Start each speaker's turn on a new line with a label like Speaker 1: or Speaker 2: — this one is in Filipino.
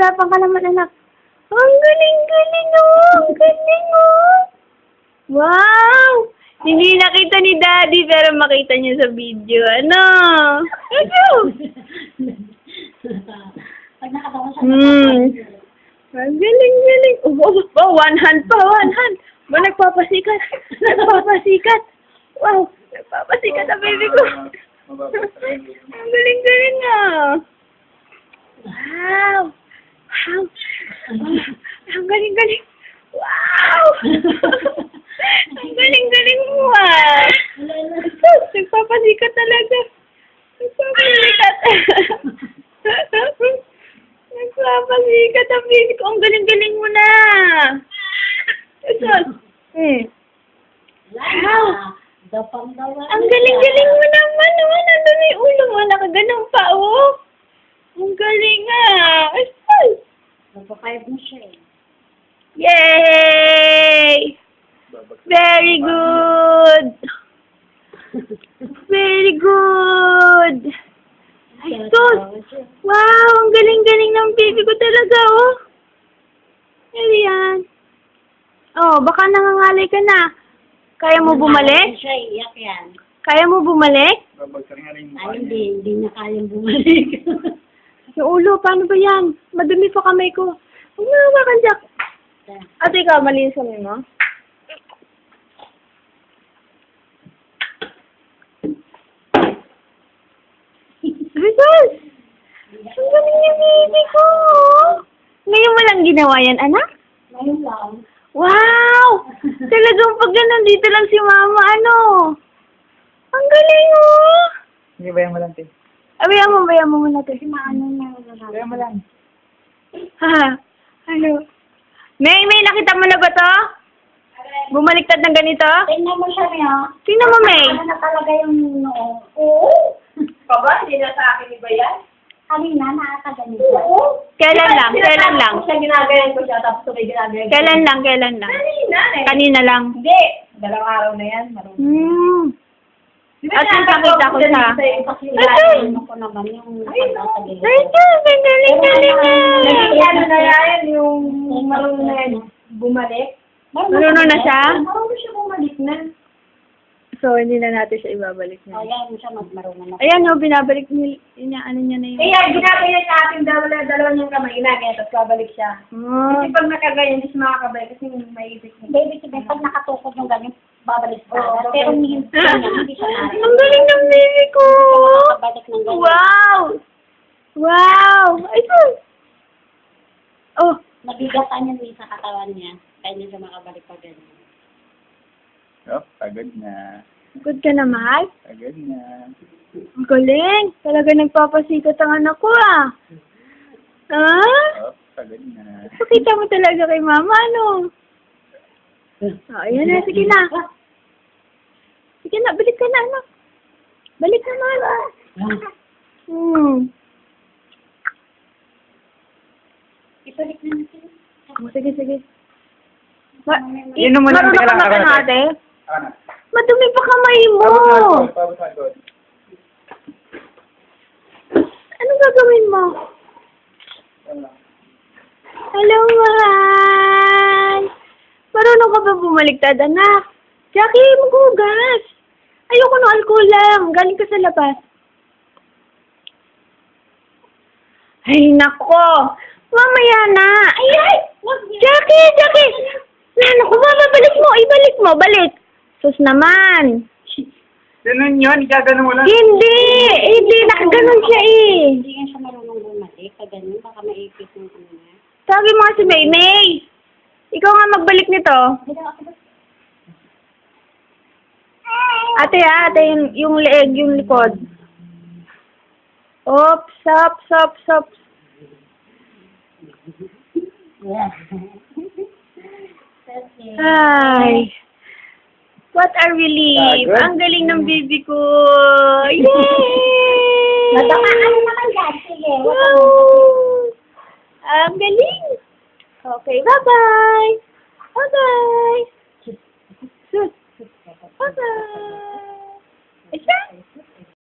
Speaker 1: Nahihirapan ka naman, anak. Ang galing-galing, oh! Ang galing, oh! Wow! Hindi nakita ni Daddy, pero makita niya sa video. Ano? Ano?
Speaker 2: Pag nakatawa siya,
Speaker 1: Ang galing-galing. Oh, one hand pa, one hand. Ba, nagpapasikat. Nagpapasikat. Wow, nagpapasikat ang baby ko. Ang galing-galing ah. Wow. Wow. Ang galing-galing. Wow. Ang galing-galing mo ah. Nagpapasikat talaga. Nagpapasikat. Nagpapasikat ang baby ko. Ang galing-galing mo na. Ito. Wow. Ang galing-galing mo naman. Nandun na yung ulo mo. Nakaganong pa, oh. Ang galing ah. Ay.
Speaker 2: Nagpa-5 na siya eh.
Speaker 1: Yay! Very good. Very good. Ay, sus. Wow, ang galing-galing ng baby ko talaga, oh. Ano yan? Oh, baka nangangalay ka na. Kaya mo bumalik?
Speaker 2: Siya, iyak yan.
Speaker 1: Kaya mo bumalik?
Speaker 2: Ay, hindi na kayang bumalik.
Speaker 1: Yung ulo, paano ba yan? Madumi pa kamay ko. Huwag na hawakan, Jack. Ate, ikaw, malinis kami mo? Jesus! Ang galing niya, baby ko! Ngayon mo lang ginawa yan, anak?
Speaker 2: Ngayon lang.
Speaker 1: Wow! Talagang pag nandito lang si mama, ano? Ang galing, oh!
Speaker 3: Hindi, bayan mo lang, te.
Speaker 1: Bayan mo muna, te.
Speaker 2: Maano na.
Speaker 3: Bayan mo lang.
Speaker 1: Ha? Ano? May nakita mo na ba to? Bumaliktad ng ganito?
Speaker 2: Tingnan mo siya niya.
Speaker 1: Tingnan mo, May.
Speaker 2: Ano na talaga yung noo?
Speaker 1: Oo. Paba, hindi na sa akin iba yan?
Speaker 2: Kanina, nakakaganito.
Speaker 1: Oo. Kailan lang?
Speaker 4: Siya ginagayan ko siya, tapos may ginagayan ko.
Speaker 1: Kailan lang?
Speaker 4: Kanina eh.
Speaker 1: Kanina lang.
Speaker 4: Hindi. Dalawang araw na yan. Marunong.
Speaker 1: At yung nakita ko siya.
Speaker 2: Ano ko naman yung pagkasa gilid.
Speaker 1: Ay, ang galing-galing
Speaker 4: Ano na yan, yung marunong na yan, bumalik.
Speaker 1: Marunong na siya?
Speaker 4: Marunong siya bumalik na.
Speaker 1: So, hindi na natin siya ibabalik na.
Speaker 2: Ayan siya, marunong na.
Speaker 1: Ayan, no, binabalik niya, ano niya na yun.
Speaker 4: Kaya ginagayan niya ating dalawa niyang kamay, ginagayan, tapos babalik siya.
Speaker 1: Oh.
Speaker 4: Kasi pag nakagayan, hindi siya makakabalik kasi may ibig niya.
Speaker 2: Baby, sabihin, pag nakatukod yung ganyan, babalik sa
Speaker 4: Oo,
Speaker 2: akin. Pero hindi siya narin.
Speaker 1: Ang galing ng baby ko!
Speaker 2: Nakabalik ng ganyan.
Speaker 1: Wow! Wow! Ay, sus! Oh,
Speaker 2: Nabigatan niya din sa katawan niya. Kaya niya siya makabalik pa ganyan.
Speaker 3: Oh, pagod na.
Speaker 1: good ka na, mahal?
Speaker 3: Pagod na.
Speaker 1: Ang galing! Talaga nagpapasikat ang anak ko, ah. Ha?
Speaker 3: Oh, pagod na.
Speaker 1: Pakita mo talaga kay mama, ano? Oh, ayan na, sige na. Sige na, balik ka na, anak. Balik na, mama.
Speaker 2: Ibalik na natin.
Speaker 1: Oh, sige.
Speaker 3: Inom mo lang,
Speaker 1: Marunong
Speaker 3: teka
Speaker 1: ka
Speaker 3: lang,
Speaker 1: na
Speaker 3: teka lang.
Speaker 1: ate?
Speaker 3: Ano?
Speaker 1: Madumi pa kamay mo.
Speaker 3: Pabot na ito.
Speaker 1: Anong gagawin mo? Hello, mahal. Marunong ka ba bumaliktad, anak? Jackie, maghugas. Ayoko ng alcohol lang. Galing ka sa labas. Ay, nako. Mamaya na. Ay! Jackie! Naku, ibalik mo, balik. Sus naman.
Speaker 3: Ganun yun, igagano mo lang.
Speaker 1: Hindi, nakaganon siya eh.
Speaker 2: Hindi nga siya marunong bumalik. Pag ganun, baka maipit yung ano niya.
Speaker 1: Sabi mo nga si Maymay. Ikaw nga magbalik nito. Ate, yung leeg, yung likod. Stop.
Speaker 2: Yeah.
Speaker 1: Ay. What a relief.
Speaker 3: Good.
Speaker 1: Ang galing ng baby ko. Yay!
Speaker 2: Natamaan naman yan. Sige.
Speaker 1: Wow! Ang galing. Okay, bye-bye. Bye-bye. Bye-bye. Isa?